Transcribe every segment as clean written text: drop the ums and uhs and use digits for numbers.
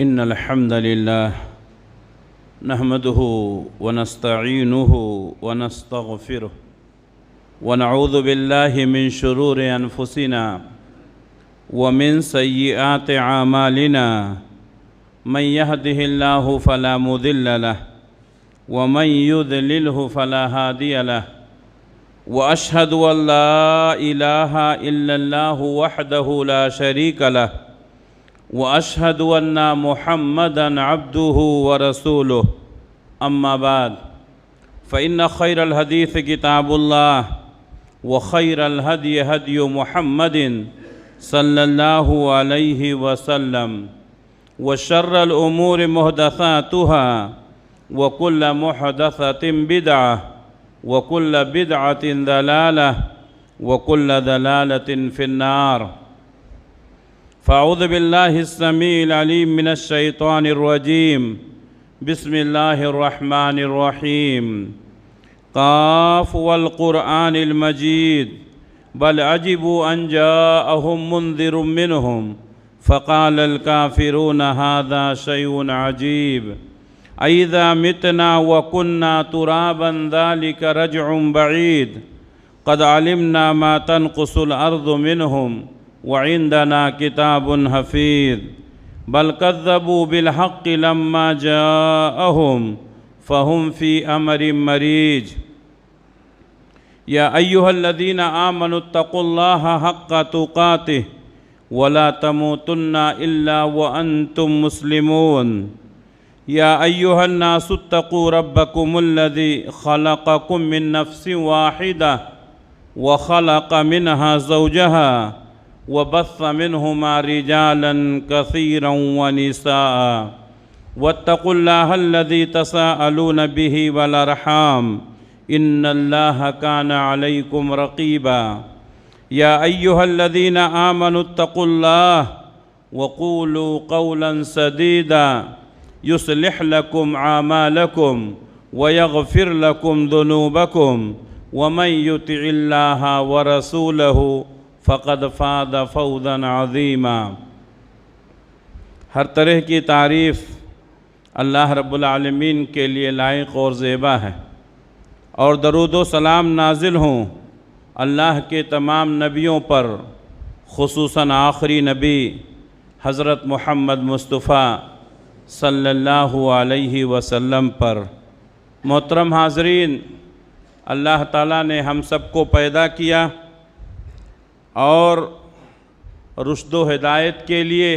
إن الحمد لله نحمده ونستعينه ونستغفره ونعوذ بالله من شرور أنفسنا ومن سيئات أعمالنا من يهده الله فلا مضل له ومن يضلله فلا هادي له وأشهد أن لا إله إلا الله وحده لا شريك له وأشهد أن محمدًا عبده ورسوله أما بعد فإن خير الحديث كتاب الله وخير الهدي هدي محمد صلى الله عليه وسلم وشر الأمور محدثاتها وكل محدثة بدعة وكل بدعة ضلالة وكل ضلالة في النار فأعوذ بالله السميع العليم من الشيطان الرجيم بسم الله الرحمن الرحيم قاف والقرآن المجيد بل عجبوا أن جاءهم منذر منهم فقال الكافرون هذا شيء عجيب أإذا متنا وكنا ترابا ذلك رجع بعيد قد علمنا ما تنقص الأرض منهم وعندنا كتاب حفيظ بل كذبوا بالحق لما جاءهم فهم في أمر مريج يا أيها الذين آمنوا اتقوا الله حق تقاته ولا تموتن إلا وأنتم مسلمون يا أيها الناس اتقوا ربكم الذي خلقكم من نفس واحدة وخلق منها زوجها وبث منهما رجالا كثيرا ونساء واتقوا الله الذي تساءلون به والأرحام إن الله كان عليكم رقيبا يا أيها الذين آمنوا اتقوا الله وقولوا قولا سديدا يصلح لكم أعمالكم ويغفر لكم ذنوبكم ومن يطع الله ورسوله فقد فاز فوزا عظیما۔ ہر طرح کی تعریف اللہ رب العالمین کے لیے لائق اور زیبا ہے، اور درود و سلام نازل ہوں اللہ کے تمام نبیوں پر، خصوصاً آخری نبی حضرت محمد مصطفیٰ صلی اللہ علیہ وسلم پر۔ محترم حاضرین، اللہ تعالیٰ نے ہم سب کو پیدا کیا اور رشد و ہدایت کے لیے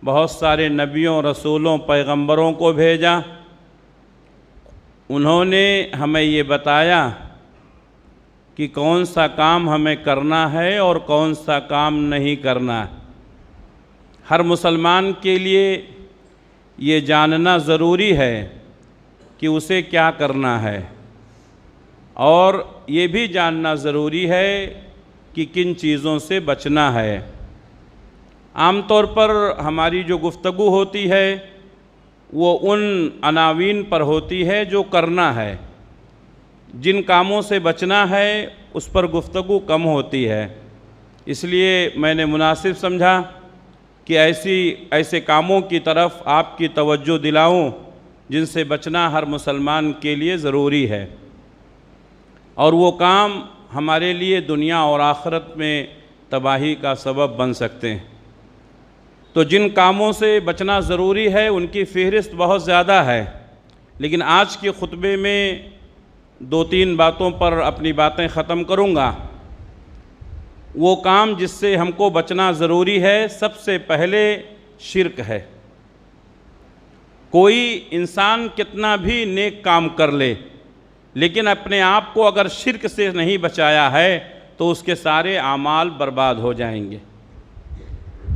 بہت سارے نبیوں، رسولوں، پیغمبروں کو بھیجا۔ انہوں نے ہمیں یہ بتایا کہ کون سا کام ہمیں کرنا ہے اور کون سا کام نہیں کرنا ہے۔ ہر مسلمان کے لیے یہ جاننا ضروری ہے کہ اسے کیا کرنا ہے، اور یہ بھی جاننا ضروری ہے کہ کن چیزوں سے بچنا ہے۔ عام طور پر ہماری جو گفتگو ہوتی ہے وہ ان عناوین پر ہوتی ہے جو کرنا ہے، جن کاموں سے بچنا ہے اس پر گفتگو کم ہوتی ہے۔ اس لیے میں نے مناسب سمجھا کہ ایسے کاموں کی طرف آپ کی توجہ دلاؤں جن سے بچنا ہر مسلمان کے لیے ضروری ہے، اور وہ کام ہمارے لیے دنیا اور آخرت میں تباہی کا سبب بن سکتے ہیں۔ تو جن کاموں سے بچنا ضروری ہے ان کی فہرست بہت زیادہ ہے، لیکن آج کے خطبے میں 2-3 باتوں پر اپنی باتیں ختم کروں گا۔ وہ کام جس سے ہم کو بچنا ضروری ہے، سب سے پہلے شرک ہے۔ کوئی انسان کتنا بھی نیک کام کر لے، لیکن اپنے آپ کو اگر شرک سے نہیں بچایا ہے تو اس کے سارے اعمال برباد ہو جائیں گے۔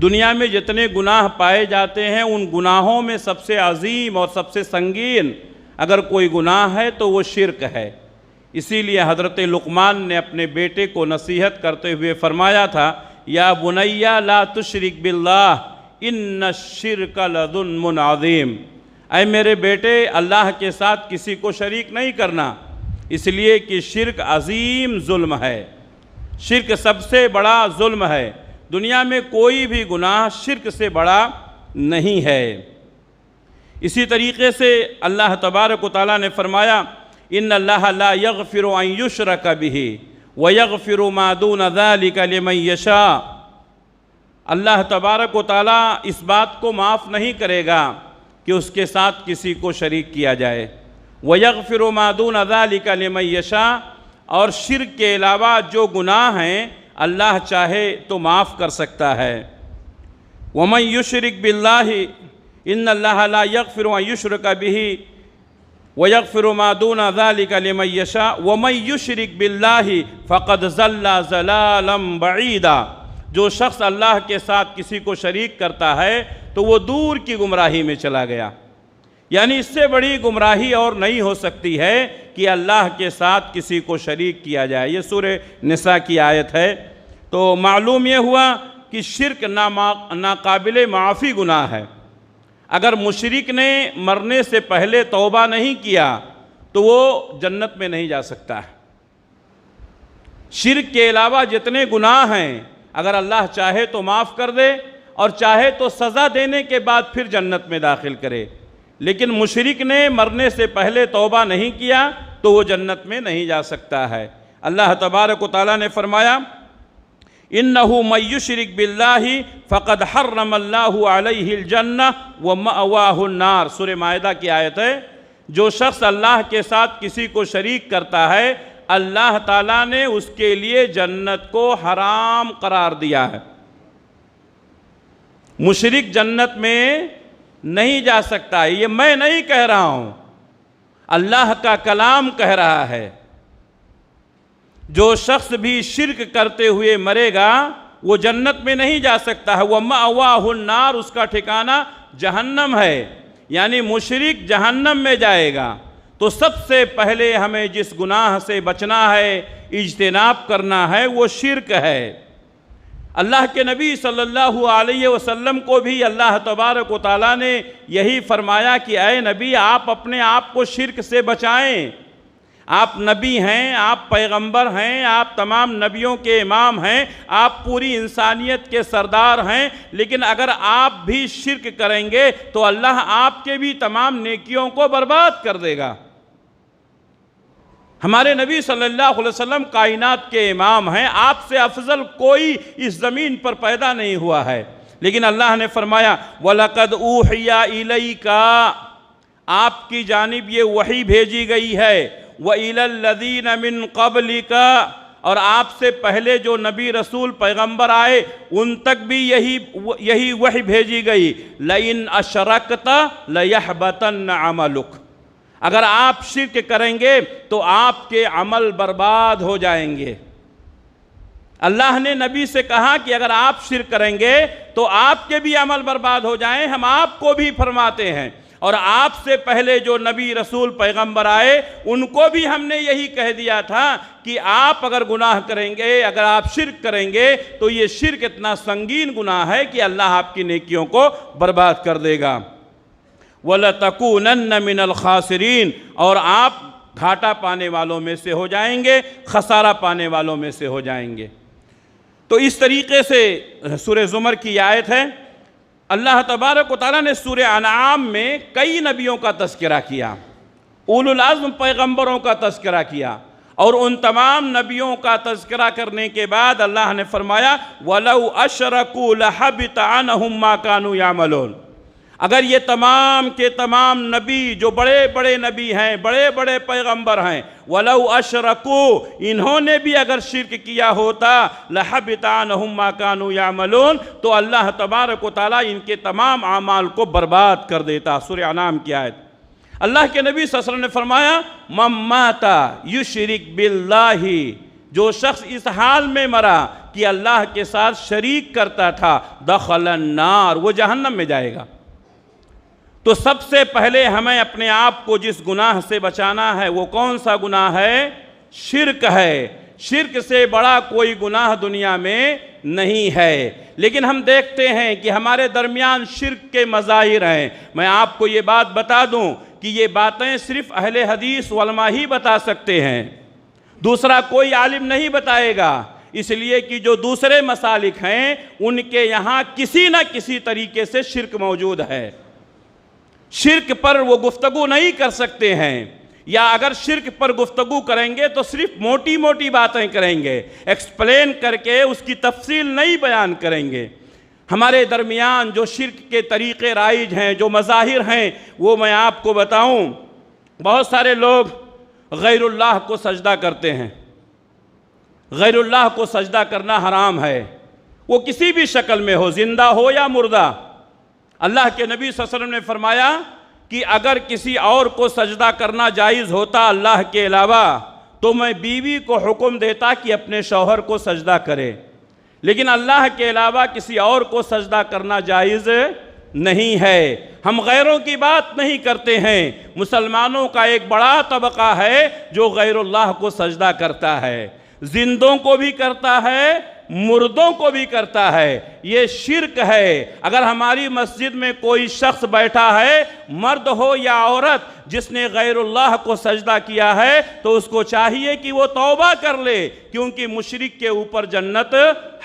دنیا میں جتنے گناہ پائے جاتے ہیں ان گناہوں میں سب سے عظیم اور سب سے سنگین اگر کوئی گناہ ہے تو وہ شرک ہے۔ اسی لیے حضرت لقمان نے اپنے بیٹے کو نصیحت کرتے ہوئے فرمایا تھا، یا بنی لا تشرک باللہ ان الشرک لظلم عظیم، اے میرے بیٹے اللہ کے ساتھ کسی کو شریک نہیں کرنا، اس لیے کہ شرک عظیم ظلم ہے، شرک سب سے بڑا ظلم ہے۔ دنیا میں کوئی بھی گناہ شرک سے بڑا نہیں ہے۔ اسی طریقے سے اللہ تبارک و تعالیٰ نے فرمایا ان اللہ لا یغفر ان یشرک بہ ویغفر ما دون ذلک لمن یشاء، اللہ تبارک و تعالیٰ اس بات کو معاف نہیں کرے گا کہ اس کے ساتھ کسی کو شریک کیا جائے، ویغفر ما دون ذلک لمن یشاء، اور شرک کے علاوہ جو گناہ ہیں اللہ چاہے تو معاف کر سکتا ہے۔ ومن یشرک باللہ ان اللہ لا یغفر ان یشرک بہ ویغفر ما دون ذلک لمن یشاء ومن یشرک باللہ فقد ضل ضلالا بعیدا، جو شخص اللہ کے ساتھ کسی کو شریک کرتا ہے تو وہ دور کی گمراہی میں چلا گیا۔ یعنی اس سے بڑی گمراہی اور نہیں ہو سکتی ہے کہ اللہ کے ساتھ کسی کو شریک کیا جائے۔ یہ سورہ نساء کی آیت ہے۔ تو معلوم یہ ہوا کہ شرک ناقابل معافی گناہ ہے۔ اگر مشرک نے مرنے سے پہلے توبہ نہیں کیا تو وہ جنت میں نہیں جا سکتا ہے۔ شرک کے علاوہ جتنے گناہ ہیں اگر اللہ چاہے تو معاف کر دے اور چاہے تو سزا دینے کے بعد پھر جنت میں داخل کرے، لیکن مشرک نے مرنے سے پہلے توبہ نہیں کیا تو وہ جنت میں نہیں جا سکتا ہے۔ اللہ تبارک و تعالیٰ نے فرمایا اِنَّهُ مَن يُشْرِكْ بِاللَّهِ فَقَدْ حَرَّمَ اللَّهُ عَلَيْهِ الْجَنَّةَ وَمَأْوَاهُ النَّارُ، سورہ مائدہ کی آیت ہے۔ جو شخص اللہ کے ساتھ کسی کو شریک کرتا ہے اللہ تعالیٰ نے اس کے لیے جنت کو حرام قرار دیا ہے۔ مشرک جنت میں نہیں جا سکتا، یہ میں نہیں کہہ رہا ہوں، اللہ کا کلام کہہ رہا ہے۔ جو شخص بھی شرک کرتے ہوئے مرے گا وہ جنت میں نہیں جا سکتا ہے۔ وَمَأْوَاهُ النَّارُ، اس کا ٹھکانہ جہنم ہے، یعنی مشرک جہنم میں جائے گا۔ تو سب سے پہلے ہمیں جس گناہ سے بچنا ہے، اجتناب کرنا ہے، وہ شرک ہے۔ اللہ کے نبی صلی اللہ علیہ وسلم کو بھی اللہ تبارک و تعالیٰ نے یہی فرمایا کہ اے نبی آپ اپنے آپ کو شرک سے بچائیں۔ آپ نبی ہیں، آپ پیغمبر ہیں، آپ تمام نبیوں کے امام ہیں، آپ پوری انسانیت کے سردار ہیں، لیکن اگر آپ بھی شرک کریں گے تو اللہ آپ کے بھی تمام نیکیوں کو برباد کر دے گا۔ ہمارے نبی صلی اللہ علیہ وسلم کائنات کے امام ہیں، آپ سے افضل کوئی اس زمین پر پیدا نہیں ہوا ہے، لیکن اللہ نے فرمایا وَلَقَدْ أُوحِيَ إِلَيْكَ، آپ کی جانب یہ وحی بھیجی گئی ہے، وَإِلَى الَّذِينَ مِن قَبْلِكَ، اور آپ سے پہلے جو نبی رسول پیغمبر آئے ان تک بھی یہی وحی بھیجی گئی، لَإِنْ أَشْرَكْتَ لَيَحْبَطَنَّ عَمَلُكَ، اگر آپ شرک کریں گے تو آپ کے عمل برباد ہو جائیں گے۔ اللہ نے نبی سے کہا کہ اگر آپ شرک کریں گے تو آپ کے بھی عمل برباد ہو جائیں، ہم آپ کو بھی فرماتے ہیں، اور آپ سے پہلے جو نبی رسول پیغمبر آئے ان کو بھی ہم نے یہی کہہ دیا تھا کہ آپ اگر گناہ کریں گے، اگر آپ شرک کریں گے تو یہ شرک اتنا سنگین گناہ ہے کہ اللہ آپ کی نیکیوں کو برباد کر دے گا۔ وَلَتَكُونَنَّ مِنَ الْخَاسِرِينَ، اور آپ گھاٹا پانے والوں میں سے ہو جائیں گے، خسارہ پانے والوں میں سے ہو جائیں گے۔ تو اس طریقے سے سورہ زمر کی آیت ہے۔ اللہ تبارک و تعالیٰ نے سورہ انعام میں کئی نبیوں کا تذکرہ کیا، اولو العزم پیغمبروں کا تذکرہ کیا، اور ان تمام نبیوں کا تذکرہ کرنے کے بعد اللہ نے فرمایا وَلَوْ أَشْرَكُوا لَحَبِطَ عَنْهُمْ مَا كَانُوا يَعْمَلُونَ، اگر یہ تمام کے تمام نبی جو بڑے بڑے نبی ہیں، بڑے بڑے پیغمبر ہیں، وَلَوْ أَشْرَكُوا، انہوں نے بھی اگر شرک کیا ہوتا، لَحَبِطَ عَنْهُمْ مَا كَانُوا يَعْمَلُونَ، تو اللہ تبارک و تعالیٰ ان کے تمام اعمال کو برباد کر دیتا۔ سورہ انعام کی آیت۔ اللہ کے نبی صلی اللہ علیہ وسلم نے فرمایا مَن مَاتَ يُشْرِكْ بِاللَّهِ، جو شخص اس حال میں مرا کہ اللہ کے ساتھ شریک کرتا تھا، دخل النار، وہ جہنم میں جائے گا۔ تو سب سے پہلے ہمیں اپنے آپ کو جس گناہ سے بچانا ہے وہ کون سا گناہ ہے؟ شرک ہے۔ شرک سے بڑا کوئی گناہ دنیا میں نہیں ہے، لیکن ہم دیکھتے ہیں کہ ہمارے درمیان شرک کے مظاہر ہیں۔ میں آپ کو یہ بات بتا دوں کہ یہ باتیں صرف اہل حدیث علماء ہی بتا سکتے ہیں، دوسرا کوئی عالم نہیں بتائے گا۔ اس لیے کہ جو دوسرے مسالک ہیں ان کے یہاں کسی نہ کسی طریقے سے شرک موجود ہے. شرک پر وہ گفتگو نہیں کر سکتے ہیں، یا اگر شرک پر گفتگو کریں گے تو صرف موٹی موٹی باتیں کریں گے، ایکسپلین کر کے اس کی تفصیل نہیں بیان کریں گے. ہمارے درمیان جو شرک کے طریقے رائج ہیں، جو مظاہر ہیں، وہ میں آپ کو بتاؤں. بہت سارے لوگ غیر اللہ کو سجدہ کرتے ہیں. غیر اللہ کو سجدہ کرنا حرام ہے، وہ کسی بھی شکل میں ہو، زندہ ہو یا مردہ. اللہ کے نبی صلی اللہ علیہ وسلم نے فرمایا کہ اگر کسی اور کو سجدہ کرنا جائز ہوتا اللہ کے علاوہ تو میں بیوی کو حکم دیتا کہ اپنے شوہر کو سجدہ کرے، لیکن اللہ کے علاوہ کسی اور کو سجدہ کرنا جائز نہیں ہے. ہم غیروں کی بات نہیں کرتے ہیں. مسلمانوں کا ایک بڑا طبقہ ہے جو غیر اللہ کو سجدہ کرتا ہے، زندوں کو بھی کرتا ہے، مردوں کو بھی کرتا ہے. یہ شرک ہے. اگر ہماری مسجد میں کوئی شخص بیٹھا ہے، مرد ہو یا عورت، جس نے غیر اللہ کو سجدہ کیا ہے تو اس کو چاہیے کہ وہ توبہ کر لے، کیونکہ مشرک کے اوپر جنت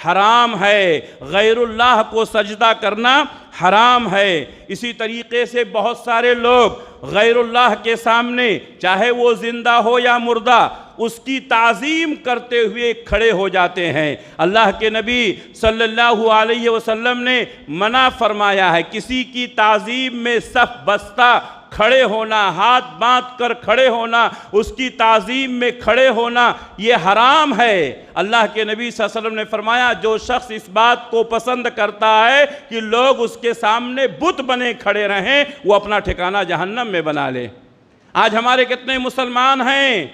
حرام ہے، غیر اللہ کو سجدہ کرنا حرام ہے. اسی طریقے سے بہت سارے لوگ غیر اللہ کے سامنے، چاہے وہ زندہ ہو یا مردہ، اس کی تعظیم کرتے ہوئے کھڑے ہو جاتے ہیں. اللہ کے نبی صلی اللہ علیہ وسلم نے منع فرمایا ہے کسی کی تعظیم میں صف بستہ کھڑے ہونا، ہاتھ باندھ کر کھڑے ہونا، اس کی تعظیم میں کھڑے ہونا، یہ حرام ہے. اللہ کے نبی صلی اللہ علیہ وسلم نے فرمایا جو شخص اس بات کو پسند کرتا ہے کہ لوگ اس کے سامنے بت بنے کھڑے رہیں، وہ اپنا ٹھکانہ جہنم میں بنا لے. آج ہمارے کتنے مسلمان ہیں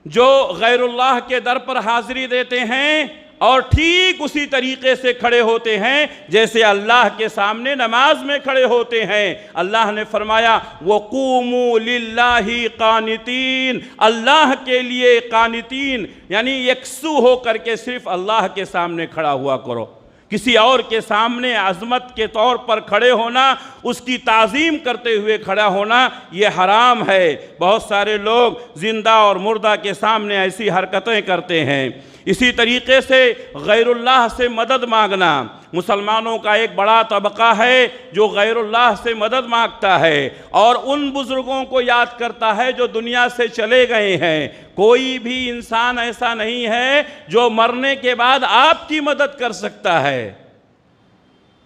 جو غیر اللہ کے در پر حاضری دیتے ہیں اور ٹھیک اسی طریقے سے کھڑے ہوتے ہیں جیسے اللہ کے سامنے نماز میں کھڑے ہوتے ہیں. اللہ نے فرمایا وَقُومُوا لِلَّهِ قَانِتِينَ، اللہ کے لیے قانتین، یعنی یکسو ہو کر کے صرف اللہ کے سامنے کھڑا ہوا کرو. کسی اور کے سامنے عظمت کے طور پر کھڑے ہونا، اس کی تعظیم کرتے ہوئے کھڑا ہونا، یہ حرام ہے. بہت سارے لوگ زندہ اور مردہ کے سامنے ایسی حرکتیں کرتے ہیں. اسی طریقے سے غیر اللہ سے مدد مانگنا، مسلمانوں کا ایک بڑا طبقہ ہے جو غیر اللہ سے مدد مانگتا ہے اور ان بزرگوں کو یاد کرتا ہے جو دنیا سے چلے گئے ہیں. کوئی بھی انسان ایسا نہیں ہے جو مرنے کے بعد آپ کی مدد کر سکتا ہے.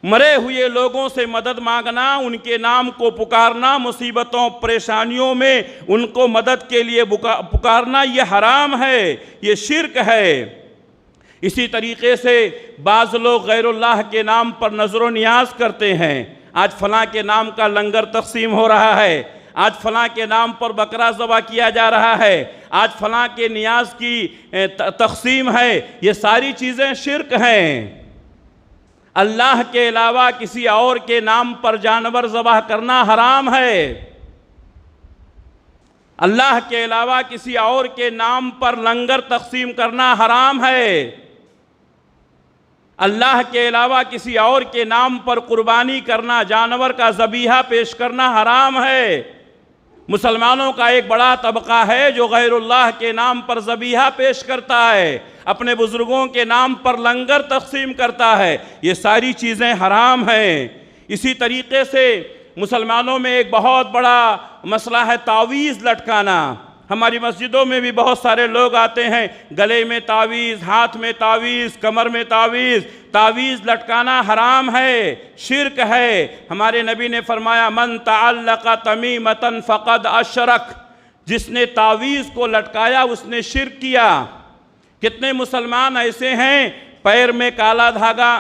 مرے ہوئے لوگوں سے مدد مانگنا، ان کے نام کو پکارنا، مصیبتوں پریشانیوں میں ان کو مدد کے لیے پکارنا، یہ حرام ہے، یہ شرک ہے. اسی طریقے سے بعض لوگ غیر اللہ کے نام پر نظر و نیاز کرتے ہیں. آج فلاں کے نام کا لنگر تقسیم ہو رہا ہے، آج فلاں کے نام پر بکرا ذبح کیا جا رہا ہے، آج فلاں کے نیاز کی تقسیم ہے. یہ ساری چیزیں شرک ہیں. اللہ کے علاوہ کسی اور کے نام پر جانور ذبح کرنا حرام ہے. اللہ کے علاوہ کسی اور کے نام پر لنگر تقسیم کرنا حرام ہے. اللہ کے علاوہ کسی اور کے نام پر قربانی کرنا، جانور کا ذبیحہ پیش کرنا حرام ہے. مسلمانوں کا ایک بڑا طبقہ ہے جو غیر اللہ کے نام پر ذبیحہ پیش کرتا ہے، اپنے بزرگوں کے نام پر لنگر تقسیم کرتا ہے. یہ ساری چیزیں حرام ہیں. اسی طریقے سے مسلمانوں میں ایک بہت بڑا مسئلہ ہے تعویذ لٹکانا. ہماری مسجدوں میں بھی بہت سارے لوگ آتے ہیں، گلے میں تعویذ، ہاتھ میں تعویذ، کمر میں تعویذ. تعویذ لٹکانا حرام ہے، شرک ہے. ہمارے نبی نے فرمایا من تعلق تمیمۃ فقد اشرک، جس نے تعویذ کو لٹکایا اس نے شرک کیا. کتنے مسلمان ایسے ہیں پیر میں کالا دھاگا،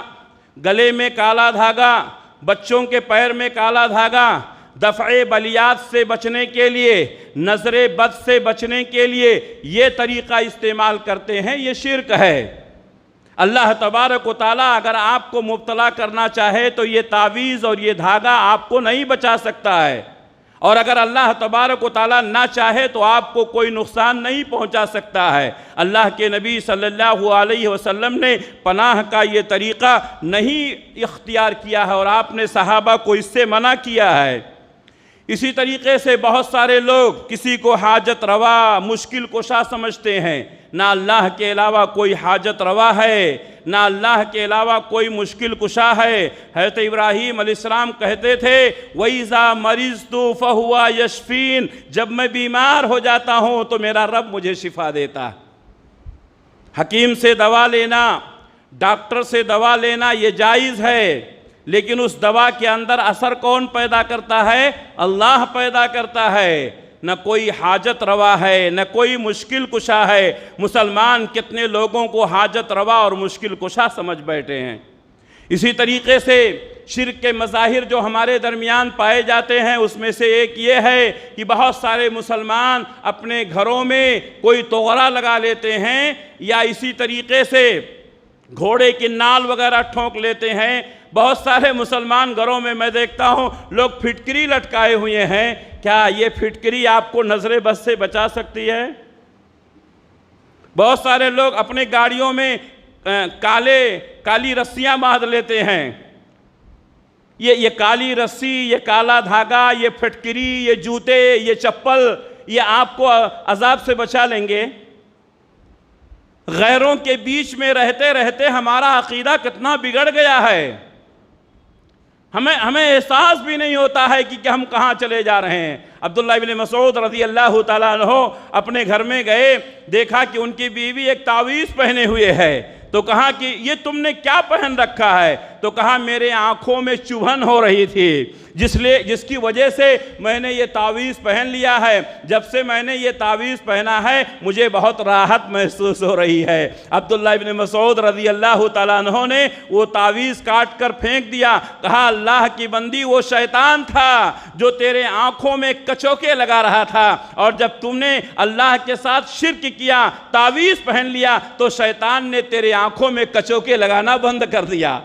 گلے میں کالا دھاگا، بچوں کے پیر میں کالا دھاگا، دفع بلیات سے بچنے کے لیے، نظر بد سے بچنے کے لیے یہ طریقہ استعمال کرتے ہیں. یہ شرک ہے. اللہ تبارک و تعالیٰ اگر آپ کو مبتلا کرنا چاہے تو یہ تعویذ اور یہ دھاگا آپ کو نہیں بچا سکتا ہے، اور اگر اللہ تبارک و تعالیٰ نہ چاہے تو آپ کو کوئی نقصان نہیں پہنچا سکتا ہے. اللہ کے نبی صلی اللہ علیہ وسلم نے پناہ کا یہ طریقہ نہیں اختیار کیا ہے اور آپ نے صحابہ کو اس سے منع کیا ہے. اسی طریقے سے بہت سارے لوگ کسی کو حاجت روا مشکل کشا سمجھتے ہیں. نہ اللہ کے علاوہ کوئی حاجت روا ہے، نہ اللہ کے علاوہ کوئی مشکل کشا ہے. حضرت ابراہیم علیہ السلام کہتے تھے وَإِذَا مَرِضْتُ فَهُوَ يَشْفِينِ، جب میں بیمار ہو جاتا ہوں تو میرا رب مجھے شفا دیتا. حکیم سے دوا لینا، ڈاکٹر سے دوا لینا یہ جائز ہے، لیکن اس دوا کے اندر اثر کون پیدا کرتا ہے؟ اللہ پیدا کرتا ہے. نہ کوئی حاجت روا ہے، نہ کوئی مشکل کشا ہے. مسلمان کتنے لوگوں کو حاجت روا اور مشکل کشا سمجھ بیٹھے ہیں. اسی طریقے سے شرک کے مظاہر جو ہمارے درمیان پائے جاتے ہیں، اس میں سے ایک یہ ہے کہ بہت سارے مسلمان اپنے گھروں میں کوئی توغرا لگا لیتے ہیں، یا اسی طریقے سے گھوڑے کی نال وغیرہ ٹھونک لیتے ہیں. بہت سارے مسلمان گھروں میں دیکھتا ہوں لوگ پھٹکری لٹکائے ہوئے ہیں. کیا یہ پھٹکری آپ کو نظر بد سے بچا سکتی ہے؟ بہت سارے لوگ اپنے گاڑیوں میں کالی رسیاں باندھ لیتے ہیں. یہ کالی رسی، یہ کالا دھاگا، یہ پھٹکری، یہ جوتے، یہ چپل، یہ آپ کو عذاب سے بچا لیں گے؟ غیروں کے بیچ میں رہتے رہتے ہمارا عقیدہ کتنا بگڑ گیا ہے. ہمیں احساس بھی نہیں ہوتا ہے کہ ہم کہاں چلے جا رہے ہیں. عبداللہ ابن مسعود رضی اللہ تعالیٰ عنہ اپنے گھر میں گئے، دیکھا کہ ان کی بیوی ایک تعویذ پہنے ہوئے ہے. تو کہا کہ یہ تم نے کیا پہن رکھا ہے؟ تو کہا میرے آنکھوں میں چبھن ہو رہی تھی، جس کی وجہ سے میں نے یہ تعویذ پہن لیا ہے. جب سے میں نے یہ تعویذ پہنا ہے مجھے بہت راحت محسوس ہو رہی ہے. عبداللہ ابن مسعود رضی اللہ تعالیٰ عنہ نے وہ تعویذ کاٹ کر پھینک دیا. کہا اللہ کی بندی، وہ شیطان تھا جو تیرے آنکھوں میں کچوکے لگا رہا تھا، اور جب تم نے اللہ کے ساتھ شرک کیا، تعویذ پہن لیا، تو شیطان نے تیرے آنکھوں میں کچوکے لگانا بند کر دیا.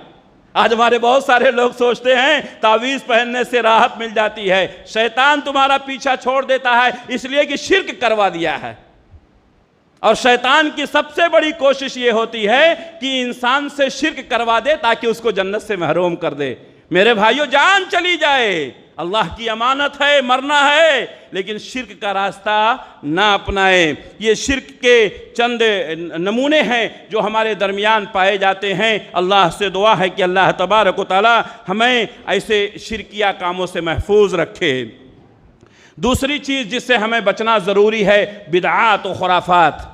آج ہمارے بہت سارے لوگ سوچتے ہیں تعویذ پہننے سے راحت مل جاتی ہے. شیطان تمہارا پیچھا چھوڑ دیتا ہے اس لیے کہ شرک کروا دیا ہے. اور شیطان کی سب سے بڑی کوشش یہ ہوتی ہے کہ انسان سے شرک کروا دے تاکہ اس کو جنت سے محروم کر دے. میرے بھائیو، جان چلی جائے، اللہ کی امانت ہے، مرنا ہے، لیکن شرک کا راستہ نہ اپنائیں. یہ شرک کے چند نمونے ہیں جو ہمارے درمیان پائے جاتے ہیں. اللہ سے دعا ہے کہ اللہ تبارک و تعالی ہمیں ایسے شرکیہ کاموں سے محفوظ رکھے. دوسری چیز جس سے ہمیں بچنا ضروری ہے، بدعات و خرافات.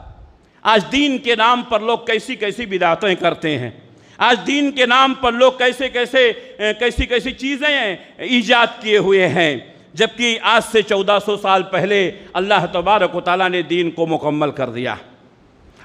آج دین کے نام پر لوگ کیسی بدعتیں کرتے ہیں. آج دین کے نام پر لوگ کیسی چیزیں ایجاد کیے ہوئے ہیں، جبکہ آج سے 1400 سال پہلے اللہ تبارک و تعالیٰ نے دین کو مکمل کر دیا.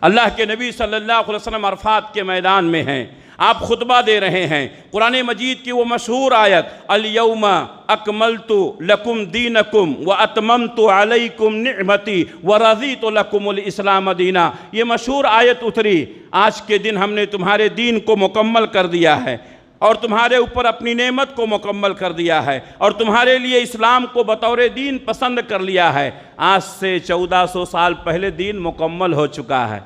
اللہ کے نبی صلی اللہ علیہ وسلم عرفات کے میدان میں ہیں، آپ خطبہ دے رہے ہیں. قرآن مجید کی وہ مشہور آیت الیوم اکملت لکم دینکم واتممت علیکم نعمتی ورضیت لکم الاسلام دینا، یہ مشہور آیت اتری. آج کے دن ہم نے تمہارے دین کو مکمل کر دیا ہے، اور تمہارے اوپر اپنی نعمت کو مکمل کر دیا ہے، اور تمہارے لیے اسلام کو بطور دین پسند کر لیا ہے. آج سے 1400 سال پہلے دین مکمل ہو چکا ہے.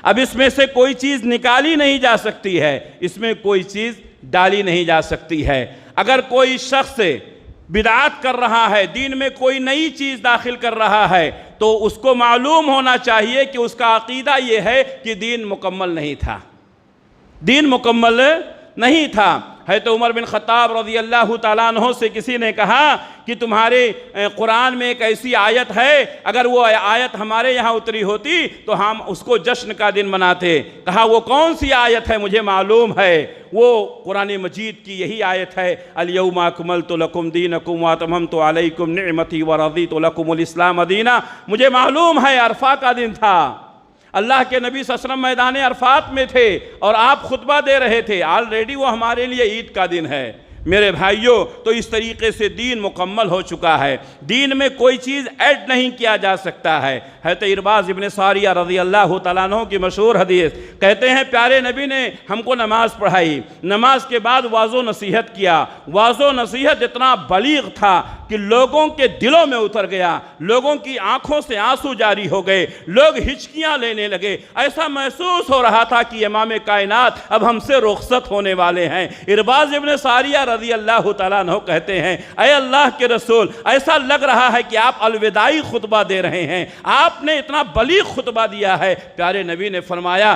اب اس میں سے کوئی چیز نکالی نہیں جا سکتی ہے، اس میں کوئی چیز ڈالی نہیں جا سکتی ہے. اگر کوئی شخص بدعات کر رہا ہے، دین میں کوئی نئی چیز داخل کر رہا ہے، تو اس کو معلوم ہونا چاہیے کہ اس کا عقیدہ یہ ہے کہ دین مکمل نہیں تھا. دین مکمل نہیں تھا. حضرت عمر بن خطاب رضی اللہ تعالیٰ عنہ سے کسی نے کہا کہ تمہارے قرآن میں ایک ایسی آیت ہے، اگر وہ آیت ہمارے یہاں اتری ہوتی تو ہم اس کو جشن کا دن مناتے. کہا وہ کون سی آیت ہے؟ مجھے معلوم ہے، وہ قرآن مجید کی یہی آیت ہے الیوم اکملت لکم دینکم واتممت علیکم نعمتی ورضیت لکم الاسلام دینا. مجھے معلوم ہے عرفہ کا دن تھا، اللہ کے نبی صلی اللہ علیہ وسلم میدان عرفات میں تھے اور آپ خطبہ دے رہے تھے. آلریڈی وہ ہمارے لیے عید کا دن ہے. میرے بھائیوں، تو اس طریقے سے دین مکمل ہو چکا ہے. دین میں کوئی چیز ایڈ نہیں کیا جا سکتا ہے. حضرت ارباز ابن ساریہ رضی اللہ تعالیٰ عنہ کی مشہور حدیث کہتے ہیں پیارے نبی نے ہم کو نماز پڑھائی، نماز کے بعد واعظ و نصیحت کیا. واعظ و نصیحت اتنا بلیغ تھا کہ لوگوں کے دلوں میں اتر گیا، لوگوں کی آنکھوں سے آنسو جاری ہو گئے، لوگ ہچکیاں لینے لگے. ایسا محسوس ہو رہا تھا کہ امام کائنات اب ہم سے رخصت ہونے والے ہیں. ارباز ابن ساریہ رضی اللہ تعالیٰ عنہ کہتے ہیں اے اللہ کے رسول ایسا لگ رہا ہے کہ آپ الوداعی خطبہ دے رہے ہیں، آپ نے اتنا بلیغ خطبہ دیا ہے۔ پیارے نبی نے فرمایا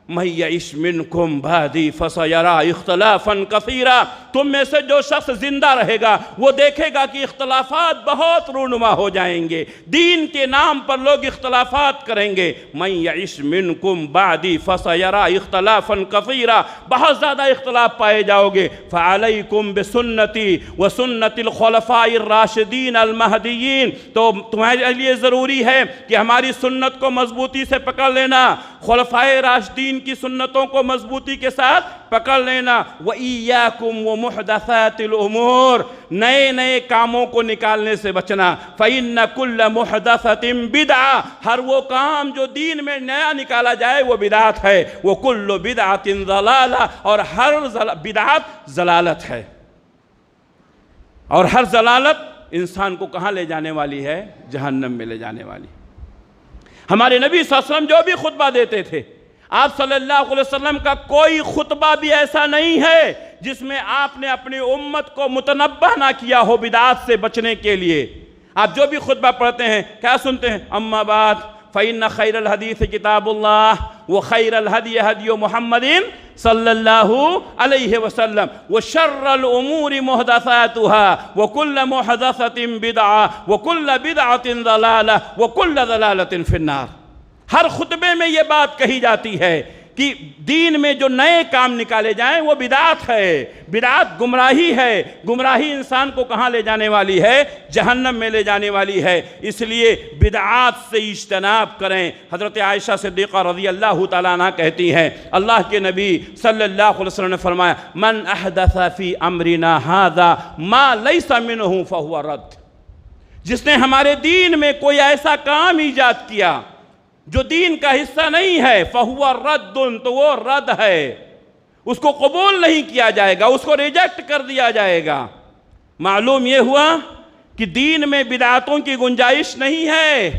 مَن یعش منکم بعدی فسیری اختلافا کثیرا، تم میں سے جو شخص زندہ رہے گا وہ دیکھے گا کہ اختلافات بہت رونما ہو جائیں گے، دین کے نام پر لوگ اختلافات کریں گے۔ مَن یعش منکم بعدی فسیری اختلافا کثیرا، بہت زیادہ اختلاف پائے جاؤ گے۔ فعلیکم بسنتی وسنت الخلفاء الراشدین المہدیین، تو تمہارے لیے ضروری ہے کہ ہماری سنت کو مضبوطی سے پکڑ لینا، خلفائے راشدین کی سنتوں کو مضبوطی کے ساتھ پکڑ لینا۔ وَإِيَّاكُمْ وَمُحْدَثَاتِ الْأُمُورِ، نئے نئے کاموں کو نکالنے سے بچنا۔ فَإِنَّ كُلَّ مُحْدَثَةٍ بِدْعَةٍ، ہر وہ کام جو دین میں نیا نکالا جائے وہ بدعت ہے۔ وَكُلُّ بِدْعَةٍ ضَلَالَةٍ، اور ہر بدعت ضلالت ہے، اور ہر ضلالت انسان کو کہاں لے جانے والی ہے؟ جہنم میں لے جانے والی۔ ہمارے نبی صلی اللہ علیہ وسلم جو بھی خطبہ دیتے تھے، آپ صلی اللہ علیہ وسلم کا کوئی خطبہ بھی ایسا نہیں ہے جس میں آپ نے اپنی امت کو متنبہ نہ کیا ہو بدعات سے بچنے کے لیے۔ آپ جو بھی خطبہ پڑھتے ہیں کیا سنتے ہیں؟ اما بعد فإن خیر الحدیث کتاب اللہ وخیر الہدی ہدی محمد صلی اللہ علیہ وسلم وشر الامور محدثاتها وکل محدثۃ بدعہ وکل بدعۃ ضلالہ وکل ضلالۃ فی النار۔ ہر خطبے میں یہ بات کہی جاتی ہے کہ دین میں جو نئے کام نکالے جائیں وہ بدعت ہے، بدعت گمراہی ہے، گمراہی انسان کو کہاں لے جانے والی ہے؟ جہنم میں لے جانے والی ہے۔ اس لیے بدعات سے اجتناب کریں۔ حضرت عائشہ صدیقہ رضی اللہ تعالیٰ عنہ کہتی ہیں اللہ کے نبی صلی اللہ علیہ وسلم نے فرمایا من احدث فی امرنا ھذا ما لیس منہ فہو رد، جس نے ہمارے دین میں کوئی ایسا کام ایجاد کیا جو دین کا حصہ نہیں ہے، فَهُوَ رَدٌ، تو وہ رد ہے، اس کو قبول نہیں کیا جائے گا، اس کو ریجیکٹ کر دیا جائے گا۔ معلوم یہ ہوا کہ دین میں بدعاتوں کی گنجائش نہیں ہے۔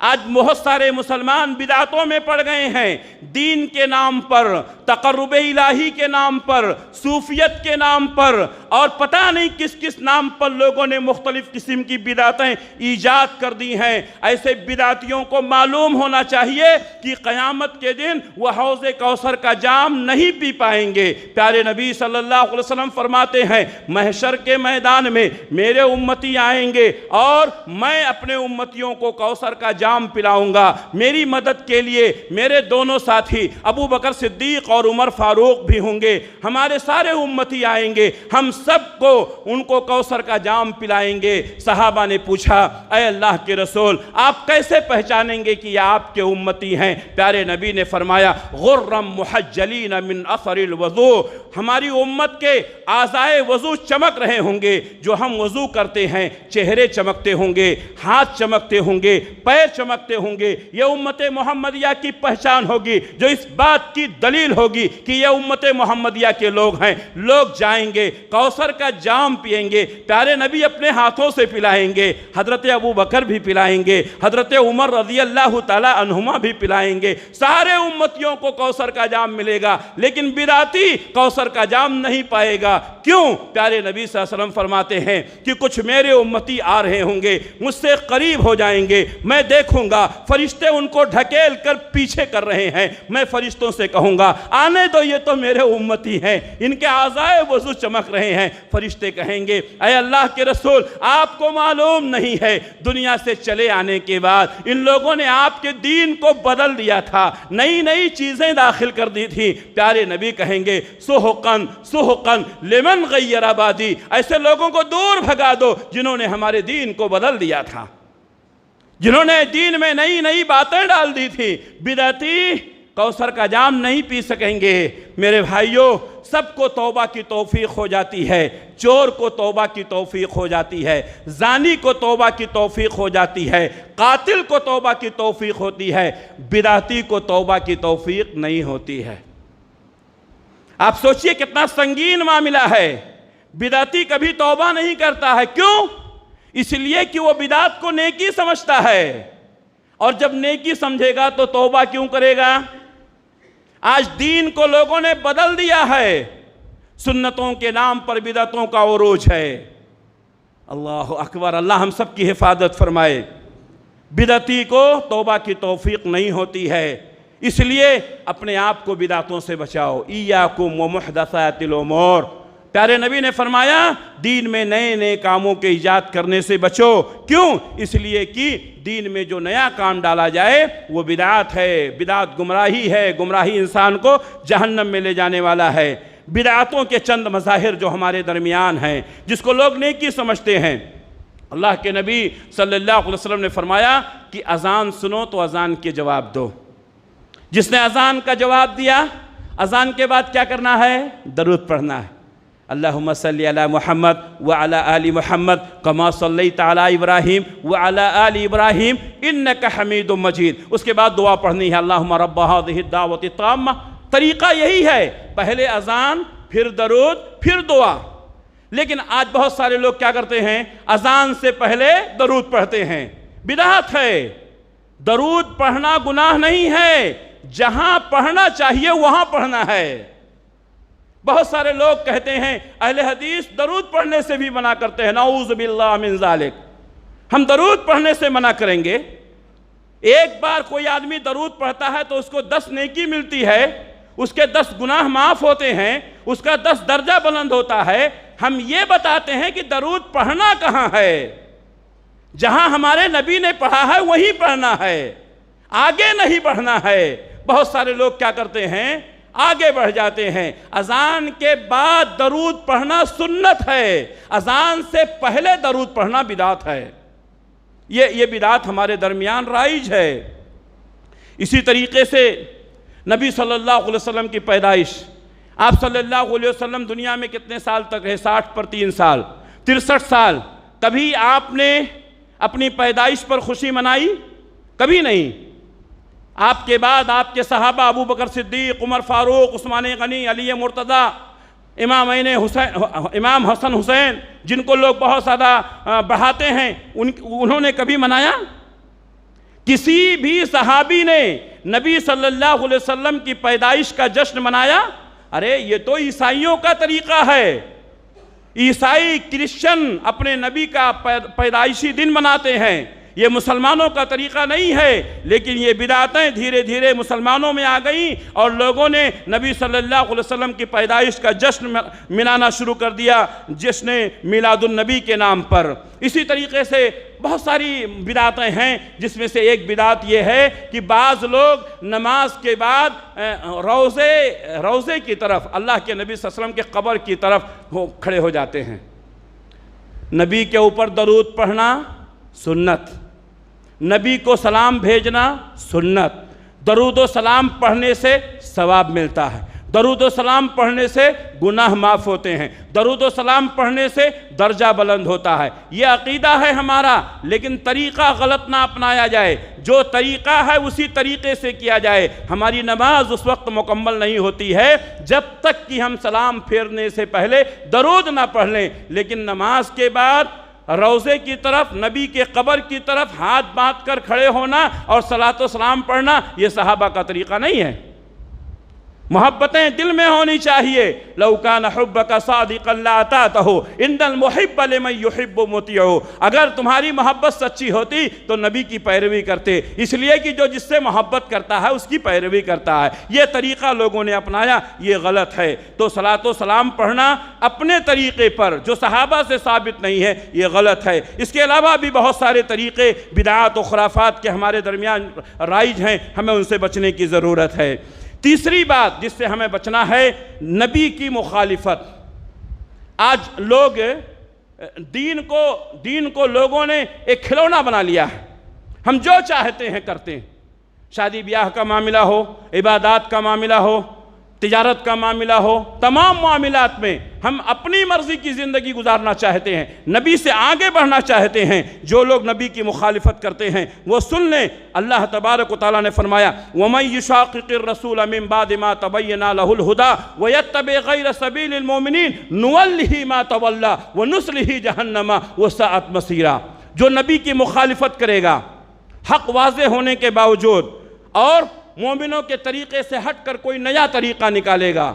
آج بہت سارے مسلمان بدعاتوں میں پڑ گئے ہیں، دین کے نام پر، تقرب الہی کے نام پر، صوفیت کے نام پر، اور پتہ نہیں کس کس نام پر لوگوں نے مختلف قسم کی بدعتیں ایجاد کر دی ہیں۔ ایسے بدعتیوں کو معلوم ہونا چاہیے کہ قیامت کے دن وہ حوض کوثر کا جام نہیں پی پائیں گے۔ پیارے نبی صلی اللہ علیہ وسلم فرماتے ہیں محشر کے میدان میں میرے امتی آئیں گے اور میں اپنے امتیوں کو کوثر کا جام پلاؤں گا۔ میری مدد کے لیے میرے دونوں ساتھی ابو بکر صدیق اور عمر فاروق بھی ہوں گے، ہمارے سارے امتی آئیں گے، ہم سب کو ان کو کوثر کا جام پلائیں گے۔ صحابہ نے پوچھا اے اللہ کے رسول آپ کیسے پہچانیں گے کہ یہ آپ کے امتی ہیں؟ پیارے نبی نے فرمایا غرم محجلین من اثر الوضوء، ہماری امت کے اعضائے وضو چمک رہے ہوں گے، جو ہم وضو کرتے ہیں چہرے چمکتے ہوں گے، ہاتھ چمکتے ہوں گے، پیر چمکتے ہوں گے۔ یہ امت محمدیہ کی پہچان ہوگی، جو اس بات کی دلیل ہوگی کہ یہ امت محمدیہ کے لوگ ہیں۔ لوگ جائیں گے کوثر کا جام پئیں گے، پیارے نبی اپنے ہاتھوں سے پلائیں گے، حضرت ابو بکر بھی پلائیں گے، حضرت عمر رضی اللہ تعالی عنہما بھی پلائیں گے، سارے امتیوں کو کوثر کا جام ملے گا، لیکن بدعتی کوثر کا جام نہیں پائے گا۔ کیوں؟ پیارے نبی صلی اللہ علیہ وسلم فرماتے ہیں کہ کچھ میرے امتی آ رہے ہوں گے، مجھ سے قریب ہو جائیں گے، میں دیکھوں گا فرشتے ان کو ڈھکیل کر پیچھے کر رہے ہیں، میں فرشتوں سے کہوں گا آنے دو، یہ تو میرے امتی ہیں، ان کے اعضائے وضو چمک رہے ہیں۔ فرشتے کہیں گے اے اللہ کے رسول آپ کو معلوم نہیں ہے دنیا سے چلے آنے کے بعد ان لوگوں نے آپ کے دین کو بدل دیا تھا، نئی نئی چیزیں داخل کر دی تھی۔ پیارے نبی کہیں گے سحقن سحقن لمن غیر آبادی، ایسے لوگوں کو دور بھگا دو جنہوں نے ہمارے دین کو بدل دیا تھا، جنہوں نے دین میں نئی نئی باتیں ڈال دی تھی۔ بدعتی کوثر کا جام نہیں پی سکیں گے۔ میرے بھائیوں سب کو توبہ کی توفیق ہو جاتی ہے، چور کو توبہ کی توفیق ہو جاتی ہے، زانی کو توبہ کی توفیق ہو جاتی ہے، قاتل کو توبہ کی توفیق ہوتی ہے، بدعتی کو توبہ کی توفیق نہیں ہوتی ہے۔ آپ سوچئے کتنا سنگین معاملہ ہے۔ بدعتی کبھی توبہ نہیں کرتا ہے، کیوں؟ اس لیے کہ وہ بدعت کو نیکی سمجھتا ہے، اور جب نیکی سمجھے گا تو توبہ کیوں کرے گا؟ آج دین کو لوگوں نے بدل دیا ہے، سنتوں کے نام پر بدعتوں کا عروج ہے۔ اللہ اکبر، اللہ ہم سب کی حفاظت فرمائے۔ بدعتی کو توبہ کی توفیق نہیں ہوتی ہے، اس لیے اپنے آپ کو بدعتوں سے بچاؤ۔ ایاکم ومحدثات الامور، پیارے نبی نے فرمایا دین میں نئے نئے کاموں کے ایجاد کرنے سے بچو۔ کیوں؟ اس لیے کہ دین میں جو نیا کام ڈالا جائے وہ بدعت ہے، بدعت گمراہی ہے، گمراہی انسان کو جہنم میں لے جانے والا ہے۔ بدعتوں کے چند مظاہر جو ہمارے درمیان ہیں، جس کو لوگ نیکی سمجھتے ہیں، اللہ کے نبی صلی اللہ علیہ وسلم نے فرمایا کہ اذان سنو تو اذان کے جواب دو۔ جس نے اذان کا جواب دیا، اذان کے بعد کیا کرنا ہے؟ درود پڑھنا ہے۔ اللہم صلی علی محمد وعلی آل محمد کما صلیت علی ابراہیم وعلی آل ابراہیم انک حمید مجید۔ اس کے بعد دعا پڑھنی ہے، اللہم رب ہذہ الدعوۃ التامہ۔ طریقہ یہی ہے، پہلے اذان، پھر درود، پھر دعا۔ لیکن آج بہت سارے لوگ کیا کرتے ہیں؟ اذان سے پہلے درود پڑھتے ہیں۔ بدعت ہے۔ درود پڑھنا گناہ نہیں ہے، جہاں پڑھنا چاہیے وہاں پڑھنا ہے۔ بہت سارے لوگ کہتے ہیں اہل حدیث درود پڑھنے سے بھی منع کرتے ہیں، نعوذ باللہ من ذالک۔ ہم درود پڑھنے سے منع کریں گے؟ ایک بار کوئی آدمی درود پڑھتا ہے تو اس کو 10 نیکی ملتی ہے، اس کے 10 گناہ معاف ہوتے ہیں، اس کا 10 درجہ بلند ہوتا ہے۔ ہم یہ بتاتے ہیں کہ درود پڑھنا کہاں ہے؟ جہاں ہمارے نبی نے پڑھا ہے وہیں پڑھنا ہے، آگے نہیں بڑھنا ہے۔ بہت سارے لوگ کیا کرتے ہیں؟ آگے بڑھ جاتے ہیں۔ اذان کے بعد درود پڑھنا سنت ہے، اذان سے پہلے درود پڑھنا بدعت ہے۔ یہ بدعت ہمارے درمیان رائج ہے۔ اسی طریقے سے نبی صلی اللہ علیہ وسلم کی پیدائش، آپ صلی اللہ علیہ وسلم دنیا میں کتنے سال تک رہے؟ 60 پر 3 سال، 63 سال۔ کبھی آپ نے اپنی پیدائش پر خوشی منائی؟ کبھی نہیں۔ آپ کے بعد آپ کے صحابہ ابو بکر صدیق، عمر فاروق، عثمان غنی، علی مرتضیٰ، امام حسن حسین، جن کو لوگ بہت زیادہ بڑھاتے ہیں، انہوں نے کبھی منایا؟ کسی بھی صحابی نے نبی صلی اللہ علیہ وسلم کی پیدائش کا جشن منایا؟ ارے یہ تو عیسائیوں کا طریقہ ہے۔ عیسائی کرسچن اپنے نبی کا پیدائشی دن مناتے ہیں، یہ مسلمانوں کا طریقہ نہیں ہے۔ لیکن یہ بدعتیں دھیرے دھیرے مسلمانوں میں آ گئیں اور لوگوں نے نبی صلی اللہ علیہ وسلم کی پیدائش کا جشن منانا شروع کر دیا، جشن میلاد النبی کے نام پر۔ اسی طریقے سے بہت ساری بدعتیں ہیں، جس میں سے ایک بدعت یہ ہے کہ بعض لوگ نماز کے بعد روضے کی طرف، اللہ کے نبی صلی اللہ علیہ وسلم کے قبر کی طرف کھڑے ہو جاتے ہیں۔ نبی کے اوپر درود پڑھنا سنت، نبی کو سلام بھیجنا سنت۔ درود و سلام پڑھنے سے ثواب ملتا ہے، درود و سلام پڑھنے سے گناہ معاف ہوتے ہیں، درود و سلام پڑھنے سے درجہ بلند ہوتا ہے۔ یہ عقیدہ ہے ہمارا، لیکن طریقہ غلط نہ اپنایا جائے۔ جو طریقہ ہے اسی طریقے سے کیا جائے۔ ہماری نماز اس وقت مکمل نہیں ہوتی ہے جب تک کہ ہم سلام پھیرنے سے پہلے درود نہ پڑھ لیں۔ لیکن نماز کے بعد روضے کی طرف، نبی کے قبر کی طرف ہاتھ باندھ کر کھڑے ہونا اور صلاۃ و سلام پڑھنا، یہ صحابہ کا طریقہ نہیں ہے۔ محبتیں دل میں ہونی چاہیے۔ لو کان حبک صادقا لاطعتہ ان المحب لمن یحب مطیع۔ اگر تمہاری محبت سچی ہوتی تو نبی کی پیروی کرتے، اس لیے کہ جو جس سے محبت کرتا ہے اس کی پیروی کرتا ہے۔ یہ طریقہ لوگوں نے اپنایا، یہ غلط ہے۔ تو صلاۃ و سلام پڑھنا اپنے طریقے پر جو صحابہ سے ثابت نہیں ہے، یہ غلط ہے۔ اس کے علاوہ بھی بہت سارے طریقے بدعات و خرافات کے ہمارے درمیان رائج ہیں، ہمیں ان سے بچنے کی ضرورت ہے۔ تیسری بات جس سے ہمیں بچنا ہے، نبی کی مخالفت۔ آج لوگ دین کو لوگوں نے ایک کھلونا بنا لیا ہے، ہم جو چاہتے ہیں کرتے ہیں۔ شادی بیاہ کا معاملہ ہو، عبادات کا معاملہ ہو، تجارت کا معاملہ ہو، تمام معاملات میں ہم اپنی مرضی کی زندگی گزارنا چاہتے ہیں، نبی سے آگے بڑھنا چاہتے ہیں۔ جو لوگ نبی کی مخالفت کرتے ہیں وہ سن لیں، اللہ تبارک و تعالیٰ نے فرمایا وَمَن يُشَاقِقِ الرَّسُولَ مِن بَعْدِ مَا تَبَيَّنَ لَهُ الْهُدَى وَيَتَّبِعْ غَيْرَ سَبِيلِ الْمُؤْمِنِينَ نُوَلِّهِ مَا تَوَلَّى وَنُصْلِهِ جَهَنَّمَ وَسَاءَتْ مَصِيرًا۔ جو نبی کی مخالفت کرے گا حق واضح ہونے کے باوجود، اور مومنوں کے طریقے سے ہٹ کر کوئی نیا طریقہ نکالے گا،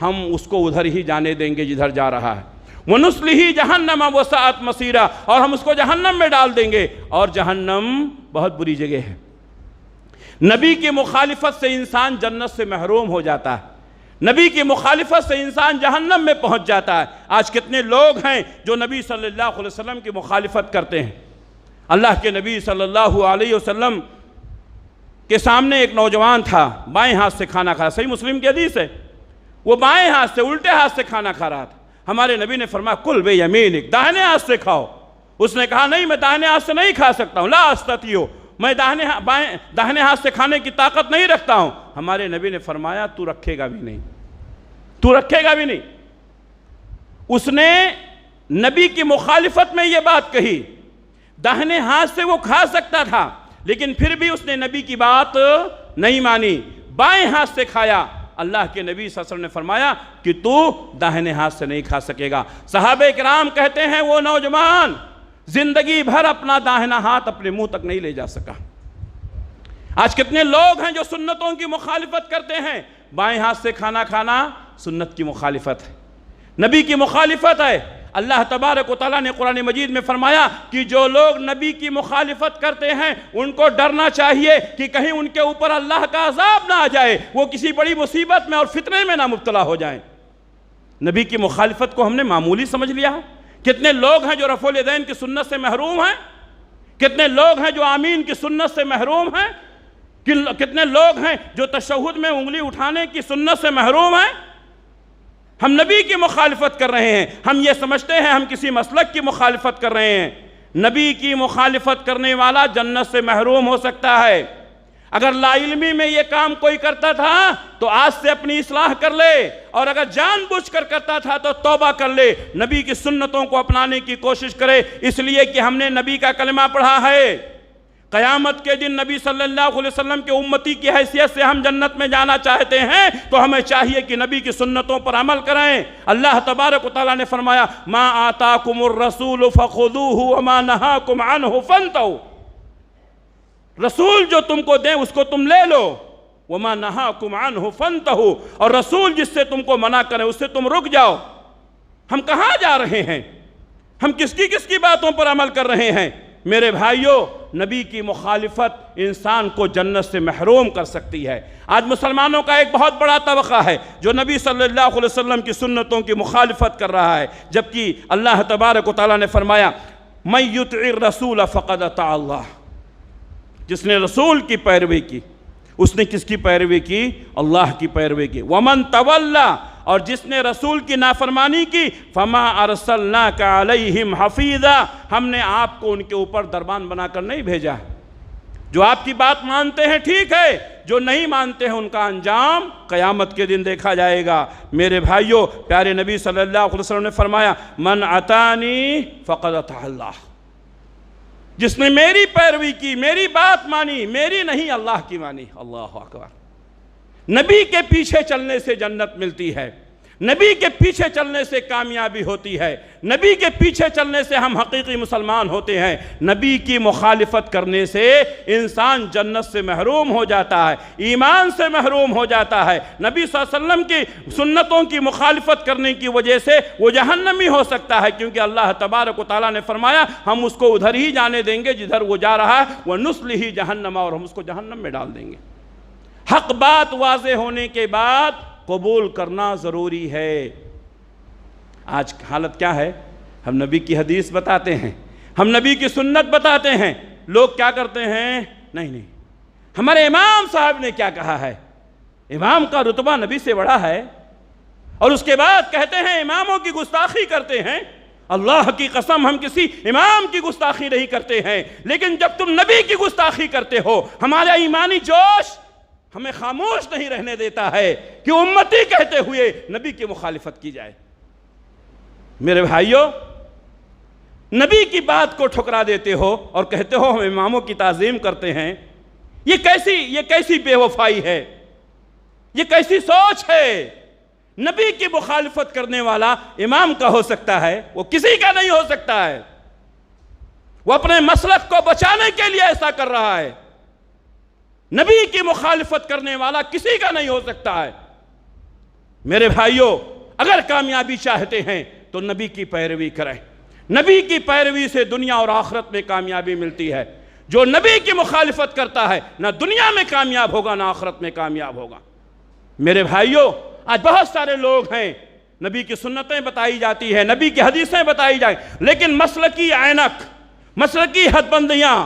ہم اس کو ادھر ہی جانے دیں گے جدھر جا رہا ہے۔ وَنُصْلِهِ جَهَنَّمَ وَسَاءَتْ مَصِيرًا، اور ہم اس کو جہنم میں ڈال دیں گے، اور جہنم بہت بری جگہ ہے۔ نبی کی مخالفت سے انسان جنت سے محروم ہو جاتا ہے، نبی کی مخالفت سے انسان جہنم میں پہنچ جاتا ہے۔ آج کتنے لوگ ہیں جو نبی صلی اللہ علیہ وسلم کی مخالفت کرتے ہیں۔ اللہ کے نبی صلی اللہ علیہ وسلم کے سامنے ایک نوجوان تھا، بائیں ہاتھ سے کھانا کھا رہا، صحیح مسلم کی حدیث ہے، وہ بائیں ہاتھ سے الٹے ہاتھ سے کھانا کھا رہا تھا۔ ہمارے نبی نے فرمایا کل بے یمینک، داہنے ہاتھ سے کھاؤ۔ اس نے کہا نہیں، میں داہنے ہاتھ سے نہیں کھا سکتا ہوں، لا استطیع، میں داہنے ہاتھ سے کھانے کی طاقت نہیں رکھتا ہوں۔ ہمارے نبی نے فرمایا تو رکھے گا بھی نہیں، تو رکھے گا بھی نہیں۔ اس نے نبی کی مخالفت میں یہ بات کہی، داہنے ہاتھ سے وہ کھا سکتا تھا لیکن پھر بھی اس نے نبی کی بات نہیں مانی، بائیں ہاتھ سے کھایا۔ اللہ کے نبی صلی اللہ علیہ وسلم نے فرمایا کہ تو داہنے ہاتھ سے نہیں کھا سکے گا۔ صحابہ کرام کہتے ہیں وہ نوجوان زندگی بھر اپنا داہنا ہاتھ اپنے منہ تک نہیں لے جا سکا۔ آج کتنے لوگ ہیں جو سنتوں کی مخالفت کرتے ہیں؟ بائیں ہاتھ سے کھانا کھانا سنت کی مخالفت ہے، نبی کی مخالفت ہے۔ اللہ تبارک و تعالیٰ نے قرآن مجید میں فرمایا کہ جو لوگ نبی کی مخالفت کرتے ہیں ان کو ڈرنا چاہیے کہ کہیں ان کے اوپر اللہ کا عذاب نہ آ جائے، وہ کسی بڑی مصیبت میں اور فتنے میں نہ مبتلا ہو جائیں۔ نبی کی مخالفت کو ہم نے معمولی سمجھ لیا ہے۔ کتنے لوگ ہیں جو رفع الیدین کی سنت سے محروم ہیں، کتنے لوگ ہیں جو آمین کی سنت سے محروم ہیں، کتنے لوگ ہیں جو تشہد میں انگلی اٹھانے کی سنت سے محروم ہیں۔ ہم نبی کی مخالفت کر رہے ہیں، ہم یہ سمجھتے ہیں ہم کسی مسلک کی مخالفت کر رہے ہیں۔ نبی کی مخالفت کرنے والا جنت سے محروم ہو سکتا ہے۔ اگر لا علمی میں یہ کام کوئی کرتا تھا تو آج سے اپنی اصلاح کر لے، اور اگر جان بوجھ کر کرتا تھا تو توبہ کر لے، نبی کی سنتوں کو اپنانے کی کوشش کرے، اس لیے کہ ہم نے نبی کا کلمہ پڑھا ہے۔ قیامت کے دن نبی صلی اللہ علیہ وسلم کے امتی کی حیثیت سے ہم جنت میں جانا چاہتے ہیں تو ہمیں چاہیے کہ نبی کی سنتوں پر عمل کریں۔ اللہ تبارک و تعالیٰ نے فرمایا ما آتاکم الرسول فخذوہ وما نہاکم عنہ فانتہوا، رسول جو تم کو دیں اس کو تم لے لو، وما نہاکم عنہ فانتہوا، اور رسول جس سے تم کو منع کرے اس سے تم رک جاؤ۔ ہم کہاں جا رہے ہیں؟ ہم کس کی باتوں پر عمل کر رہے ہیں؟ میرے بھائیوں، نبی کی مخالفت انسان کو جنت سے محروم کر سکتی ہے۔ آج مسلمانوں کا ایک بہت بڑا طبقہ ہے جو نبی صلی اللہ علیہ وسلم کی سنتوں کی مخالفت کر رہا ہے، جبکہ اللہ تبارک و تعالیٰ نے فرمایا مَن یُطِعِ الرَّسُولَ فَقَدْ اطاع اللَّہ، جس نے رسول کی پیروی کی اس نے کس کی پیروی کی؟ اللہ کی پیروی کی۔ وَمَن تَوَلَّى، اور جس نے رسول کی نافرمانی کی فَمَا أَرْسَلْنَاكَ عَلَيْهِمْ حَفِيظًا، ہم نے آپ کو ان کے اوپر دربان بنا کر نہیں بھیجا۔ جو آپ کی بات مانتے ہیں ٹھیک ہے، جو نہیں مانتے ہیں ان کا انجام قیامت کے دن دیکھا جائے گا۔ میرے بھائیوں، پیارے نبی صلی اللہ علیہ وسلم نے فرمایا مَنْ عَطَانِي فَقَدْ اطاع اللَّہ، جس نے میری پیروی کی، میری بات مانی، میری نہیں اللہ کی مانی۔ اللہ اکبر۔ نبی کے پیچھے چلنے سے جنت ملتی ہے، نبی کے پیچھے چلنے سے کامیابی ہوتی ہے، نبی کے پیچھے چلنے سے ہم حقیقی مسلمان ہوتے ہیں۔ نبی کی مخالفت کرنے سے انسان جنت سے محروم ہو جاتا ہے، ایمان سے محروم ہو جاتا ہے۔ نبی صلی اللہ علیہ وسلم کی سنتوں کی مخالفت کرنے کی وجہ سے وہ جہنمی ہو سکتا ہے، کیونکہ اللہ تبارک و تعالیٰ نے فرمایا ہم اس کو ادھر ہی جانے دیں گے جدھر وہ جا رہا ہے، وَنُصْلِهِ جَهَنَّمَ، اور ہم اس کو جہنم میں ڈال دیں گے۔ حق بات واضح ہونے کے بعد قبول کرنا ضروری ہے۔ آج حالت کیا ہے؟ ہم نبی کی حدیث بتاتے ہیں، ہم نبی کی سنت بتاتے ہیں، لوگ کیا کرتے ہیں؟ نہیں، ہمارے امام صاحب نے کیا کہا ہے؟ امام کا رتبہ نبی سے بڑا ہے، اور اس کے بعد کہتے ہیں اماموں کی گستاخی کرتے ہیں۔ اللہ کی قسم ہم کسی امام کی گستاخی نہیں کرتے ہیں، لیکن جب تم نبی کی گستاخی کرتے ہو ہمارا ایمانی جوش ہمیں خاموش نہیں رہنے دیتا ہے کہ امتی کہتے ہوئے نبی کی مخالفت کی جائے۔ میرے بھائیوں، نبی کی بات کو ٹھکرا دیتے ہو اور کہتے ہو ہم اماموں کی تعظیم کرتے ہیں، یہ کیسی بے وفائی ہے، یہ کیسی سوچ ہے؟ نبی کی مخالفت کرنے والا امام کا ہو سکتا ہے، وہ کسی کا نہیں ہو سکتا ہے۔ وہ اپنے مسلک کو بچانے کے لیے ایسا کر رہا ہے۔ نبی کی مخالفت کرنے والا کسی کا نہیں ہو سکتا ہے۔ میرے بھائیوں، اگر کامیابی چاہتے ہیں تو نبی کی پیروی کریں۔ نبی کی پیروی سے دنیا اور آخرت میں کامیابی ملتی ہے۔ جو نبی کی مخالفت کرتا ہے نہ دنیا میں کامیاب ہوگا نہ آخرت میں کامیاب ہوگا۔ میرے بھائیوں، آج بہت سارے لوگ ہیں، نبی کی سنتیں بتائی جاتی ہیں، نبی کی حدیثیں بتائی جائیں، لیکن مسلکی عینق، مسلکی حد بندیاں،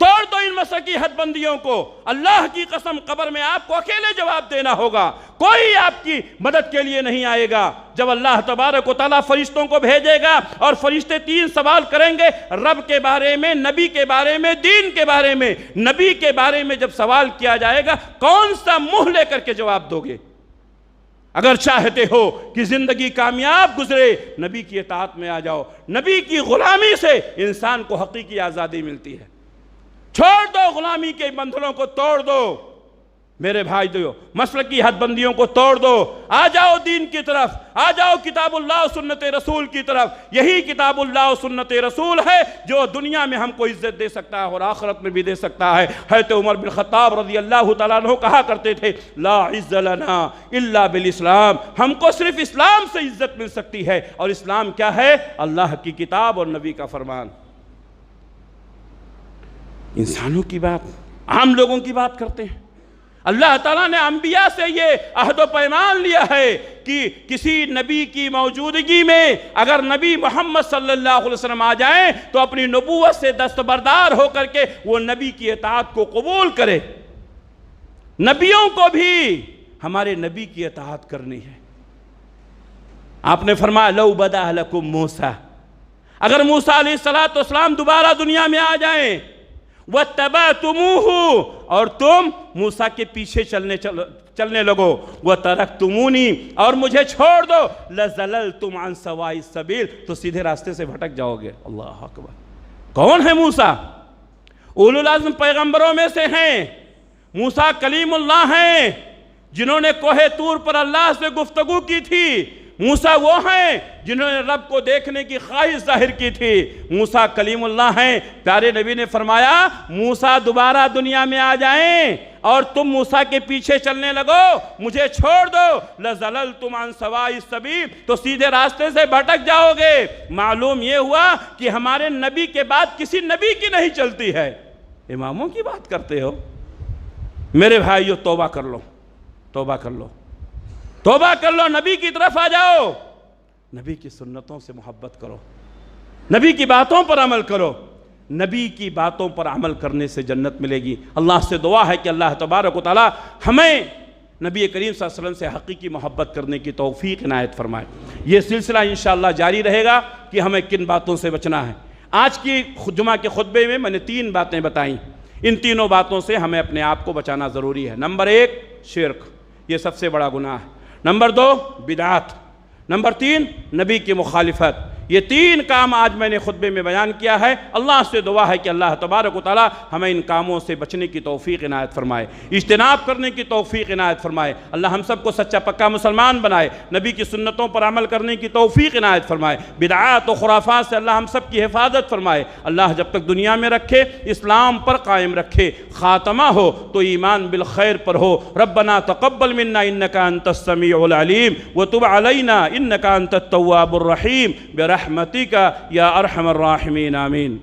توڑ دو ان مسلکی حد بندیوں کو۔ اللہ کی قسم، قبر میں آپ کو اکیلے جواب دینا ہوگا، کوئی آپ کی مدد کے لیے نہیں آئے گا۔ جب اللہ تبارک و تعالیٰ فرشتوں کو بھیجے گا اور فرشتے 3 سوال کریں گے، رب کے بارے میں، نبی کے بارے میں، دین کے بارے میں۔ نبی کے بارے میں جب سوال کیا جائے گا، کون سا منہ لے کر کے جواب دو گے؟ اگر چاہتے ہو کہ زندگی کامیاب گزرے، نبی کی اطاعت میں آ جاؤ۔ نبی کی غلامی سے انسان کو حقیقی آزادی ملتی ہے۔ چھوڑ دو غلامی کے بندھنوں کو، توڑ دو میرے بھائی دیو، مسلکی حد بندیوں کو توڑ دو، آ جاؤ دین کی طرف، آ جاؤ کتاب اللہ و سنت رسول کی طرف۔ یہی کتاب اللہ و سنت رسول ہے جو دنیا میں ہم کو عزت دے سکتا ہے اور آخرت میں بھی دے سکتا ہے۔ حضرت عمر بن خطاب رضی اللہ تعالیٰ عنہ کہا کرتے تھے، لا عز لنا الا بالاسلام، ہم کو صرف اسلام سے عزت مل سکتی ہے۔ اور اسلام کیا ہے؟ اللہ کی کتاب اور نبی کا فرمان۔ انسانوں کی بات، عام لوگوں کی بات کرتے ہیں۔ اللہ تعالیٰ نے انبیاء سے یہ عہد و پیمان لیا ہے کہ کسی نبی کی موجودگی میں اگر نبی محمد صلی اللہ علیہ وسلم آ جائیں تو اپنی نبوت سے دستبردار ہو کر کے وہ نبی کی اطاعت کو قبول کرے۔ نبیوں کو بھی ہمارے نبی کی اطاعت کرنی ہے۔ آپ نے فرمایا لو بدا لکم موسیٰ، اگر موسیٰ علیہ السلام دوبارہ دنیا میں آ جائیں، وَاتَّبَعْتُمُوهُ، اور تم موسیٰ کے پیچھے چلنے لگو، وَتَرَكْتُمُونِي، اور مجھے چھوڑ دو، لَزَلَلْتُمْ عَنْ سَوَاءِ السَّبِيلِ، تو سیدھے راستے سے بھٹک جاؤ گے۔ اللہ اکبر! کون ہے موسیٰ؟ اولو العزم پیغمبروں میں سے ہیں۔ موسیٰ کلیم اللہ ہیں جنہوں نے کوہ طور پر اللہ سے گفتگو کی تھی۔ موسیٰ وہ ہیں جنہوں نے رب کو دیکھنے کی خواہش ظاہر کی تھی۔ موسیٰ کلیم اللہ ہیں۔ پیارے نبی نے فرمایا موسیٰ دوبارہ دنیا میں آ جائیں اور تم موسیٰ کے پیچھے چلنے لگو، مجھے چھوڑ دو، لَزَلَلْتُمْ عَنْ سَوَاءِ السَّبِيلِ، تو سیدھے راستے سے بھٹک جاؤ گے۔ معلوم یہ ہوا کہ ہمارے نبی کے بعد کسی نبی کی نہیں چلتی ہے، اماموں کی بات کرتے ہو۔ میرے بھائیو، توبہ کر لو، توبہ کر لو، توبہ کر لو، نبی کی طرف آ جاؤ، نبی کی سنتوں سے محبت کرو، نبی کی باتوں پر عمل کرو۔ نبی کی باتوں پر عمل کرنے سے جنت ملے گی۔ اللہ سے دعا ہے کہ اللہ تبارک و تعالی ہمیں نبی کریم صلی اللہ علیہ وسلم سے حقیقی محبت کرنے کی توفیق عنایت فرمائے۔ یہ سلسلہ انشاءاللہ جاری رہے گا کہ ہمیں کن باتوں سے بچنا ہے۔ آج کی جمعہ کے خطبے میں نے 3 باتیں بتائیں، ان تینوں باتوں سے ہمیں اپنے آپ کو بچانا ضروری ہے۔ نمبر 1 شرک، یہ سب سے بڑا گناہ ہے۔ نمبر 2 بدعات، نمبر 3 نبی کی مخالفت۔ یہ 3 کام آج میں نے خطبے میں بیان کیا ہے۔ اللہ سے دعا ہے کہ اللہ تبارک و تعالی ہمیں ان کاموں سے بچنے کی توفیق عنایت فرمائے، اجتناب کرنے کی توفیق عنایت فرمائے۔ اللہ ہم سب کو سچا پکا مسلمان بنائے، نبی کی سنتوں پر عمل کرنے کی توفیق عنایت فرمائے۔ بدعات و خرافات سے اللہ ہم سب کی حفاظت فرمائے۔ اللہ جب تک دنیا میں رکھے اسلام پر قائم رکھے، خاتمہ ہو تو ایمان بالخیر پر ہو۔ ربنا تقبل منا انک انت السمیع العلیم وتب علینا انک انت التواب الرحیم برحمتک یا ارحم الراحمین، آمین۔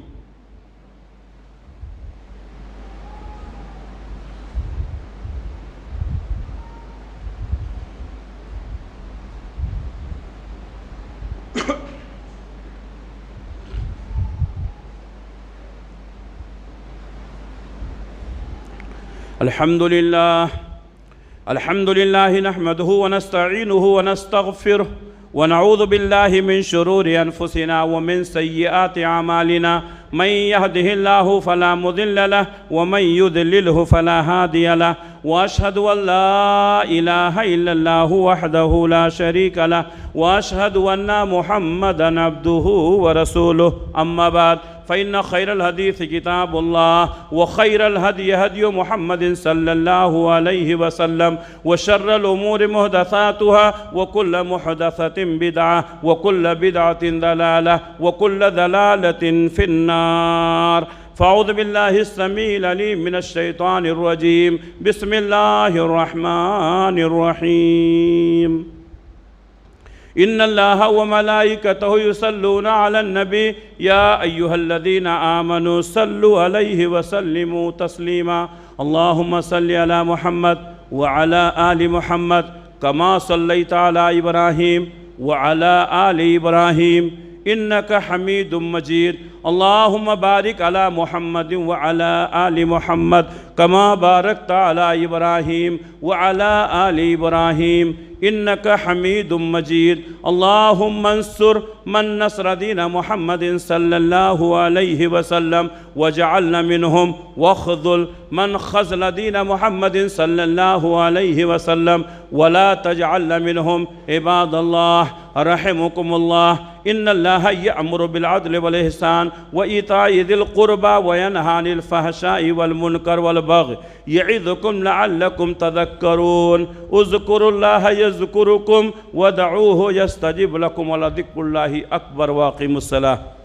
الحمد لله نحمده ونستعينه ونستغفره ونعوذ بالله من شرور أنفسنا ومن سيئات أعمالنا، من يهده الله فلا مضل له ومن يضلله فلا هادي له، وأشهد أن لا إله إلا الله وحده لا شريك له، وأشهد أن محمدًا عبده ورسوله، أما بعد فإن خير الحديث كتاب الله، وخير الهدي هدي محمد صلى الله عليه وسلم، وشر الأمور محدثاتها، وكل محدثة بدعة، وكل بدعة ضلالة، وكل ضلالة في النار۔ فاعوذ باللہ السمیع العلیم من الشیطان الرجیم بسم اللہ الرحمن الرحیم ان اللہ وملائکتہ یصلون علی النبی یا ایہا الذین آمنوا صلوا علیہ وسلموا تسلیما اللہم صلی علی محمد وعلی آل محمد کما صلیت علی ابراہیم وعلی آل ابراہیم انک حمید مجید اللہم بارک علی محمد وعلی آل محمد کما بارکت علی ابراہیم وعلی آل ابراہیم انک حمید مجید اللہم انصر من نصر دین محمد صلی اللہ علیہ وسلم وجعلنا منہم واخذل من خذل دین محمد صلی اللہ علیہ وسلم ولا تجعلنا منہم عباد اللہ رحمكم الله إن الله يأمر بالعدل والإحسان وإيتاء ذي القربى وينهى عن الفحشاء والمنكر والبغي يعظكم لعلكم تذكرون اذكروا الله يذكركم ودعوه يستجب لكم ولذكر الله أكبر واقيموا الصلاة